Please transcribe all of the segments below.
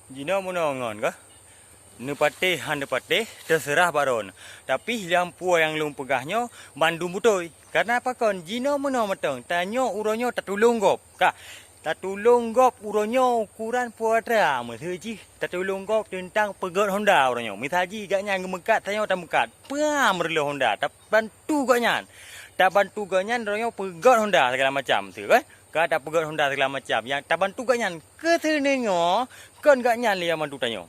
Jina menongon kah? Nepatih han nepatih terserah baron. Tapi lampu yang lung pegahnya bandung butoi. Karena apa kon? Jina meno metong. Tanyo uronyo tatulung gop. Kah? Tatulung gop uronyo ukuran puatra. Mesiji tatulung gop tentang pegot Honda uronyo. Mitaji gaknya gemekat tanyo tak mekat. Pam merlo Honda. Tak bantu gaknya. Tak bantu gaknya uronyo pegot Honda segala macam tu kan? Tak pegot Honda segala macam. Yang tak bantu gaknya kesenengo kon gaknya liam bantu tanyo.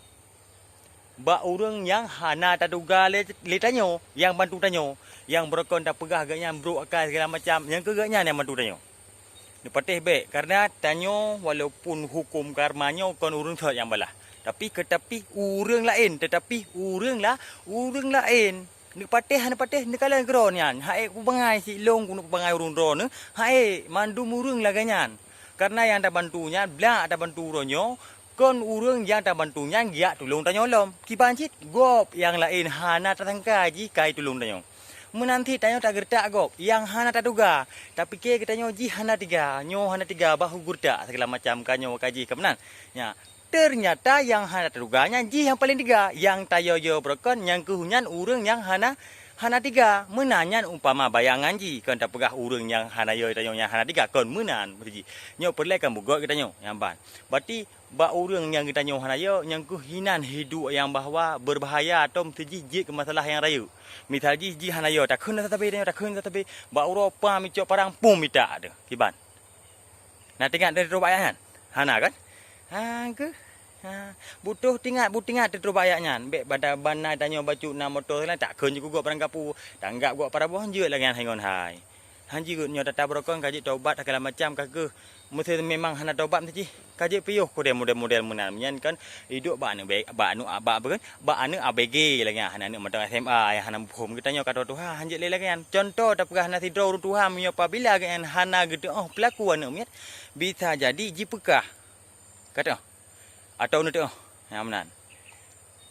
Ba urang yang hana taduga le tanyo, yang bantu tanyo, yang berkon tak pegah agaknya bro akal segala macam, yang kegaknya yang bantu tanyo. Ni patih baik karena tanyo walaupun hukum karmanya kon urang thot yang balah. Tapi urang lain, tetapi urang lain. Ni patih ni kalan gron yan. Hae ku bangai si long ku bangai urang ro ne. Hae mandu urang lah ganyan. Karena yang tak bantunya, blak tak bantu uronyo, kon urang yang tak bantunya dia tolong tanyo lom. Kibancit gop yang lain hana tatangka ji kai tolong tanyo. Menanti tanyo tak gertak gop yang hana taduga. Tapi ke tanyo ji hana tiga, nyo hana tiga bahu gertak segala macam kanyo kaji kemenan. Ya. Ternyata yang hana taduganya ji yang paling tiga, yang tayo yo berkon yang kehunyan urang yang hana tiga. Menanyan umpama bayangan ji kon tak pegah urang yang hana yo tanyo yang hana tiga kon menan berji. Nyo perlekan bugot kita nyo yang ban. Berarti ba urang yang kita nyo hana yo yang kehinan hidup yang bahwa berbahaya atau terjijik ke masalah yang rayu. Misal ji hana yo tak kena tetapi tanyo tak kena tetapi ba uropa micok parang pum mita ada kiban. Nah tengok dari robayan hana kan? Ha ke? Ha butuh tingkat terus ayatnya. Bek pada banai tanyo baju na motor lah tak kun juga parang kapu. Tanggap gua para boh je lah hangon hai. Hanji nyo tata brokon kaji tobat segala macam kageh. Mesti memang hana tobat mesti kaji piuh ko model-model menan nyen kan hidup ba anu baik ba anu aba kan ba anu ABG lagi hana anu matang SMA yang hana phum kita nyo kata Tuhan hanji le lagi kan contoh tak pernah hana tidur Tuhan menyo apabila kan hana gede oh pelaku anu miat bisa jadi ji pekah kata atau nanti yang menan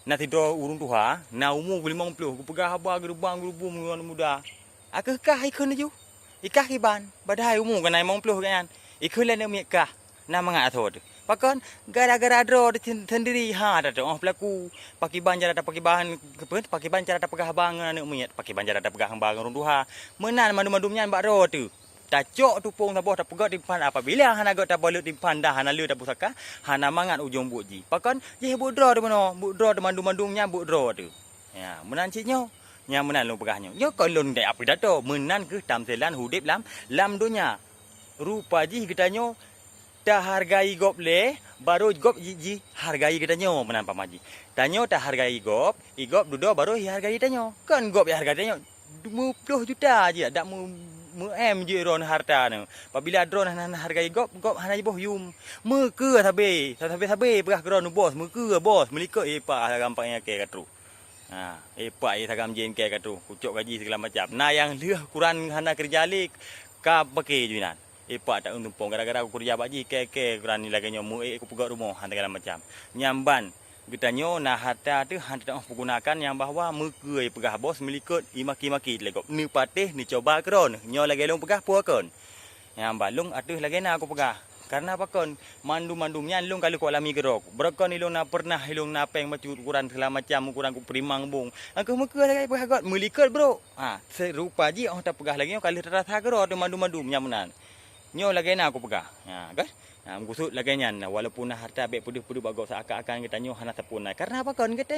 nak tidur urung Tuhan na umur 50 ku pegah haba gerbang gerubung muda akah ikon ju ikah kiban badai umur kan 50 kan ikut lain nak kah, nama ngah thod. Pakon gara-gara draw sendiri ha ada oh pelaku pakai banjar ada pakai bahan pakai banjar ada pegah bang nak miat pakai banjar ada pegah bang orang duha. Menan madu-madumnya mbak ro tu. Tacok tupung taboh tak pegat timpan apabila hana got tak balut timpan dah hana lu tak pusaka hana mangat ujung buji. Pakon je bu draw tu mano, bu draw madu-madumnya bu draw tu. Ya, menan ciknyo. Nya menan lu pegahnya. Nyo kon lun dai apa dato menan ke tamselan hudip lam dunia. Rupa ji kita nyo tak hargai gop le baru gop ji hargai kita nyo menan pamaji. Tanyo tak hargai gop, igop dudo baru hargai tanyo. Kan gop hargai tanyo 20 juta je dak mu em je ron harta ne. Apabila drone hana hargai gop hana boh yum. Meke sabe pegah kron bos, meke bos melikot epa gampangnya ke katru. Ha, epa sagam jen ke katru. Kucuk gaji segala macam. Nah yang leh kuran hana kerja lik ka pakai juinan. Epak tak untumpong gara-gara aku kerja baji ke kurani lagi nyo mu aku pegat rumah segala macam. Nyamban getanyo nah harta tu hanta gunakan yang bahwa meke pegah bos melikut imaki-maki legop. Ni patih ni coba kron nyo lagi long pegah puakon. Nyamban long atuh lagi na aku pegah. Karena apa kon mandu-mandumnya long kalau ku alami gerok. Berkon ilong na pernah ilong na peng macu ukuran segala macam ukuran ku primang bung. Aku meke lagi pegah got melikut bro. Ha serupa ji oh tak pegah lagi kali terasa gerok mandu-mandumnya menan. Nyo lagi na aku pegah. Ya kan? Nah, gusut lagi nyan walaupun harta baik pudih-pudih bagus seakan-akan kita nyo hana sepuna. Karena apa kon kita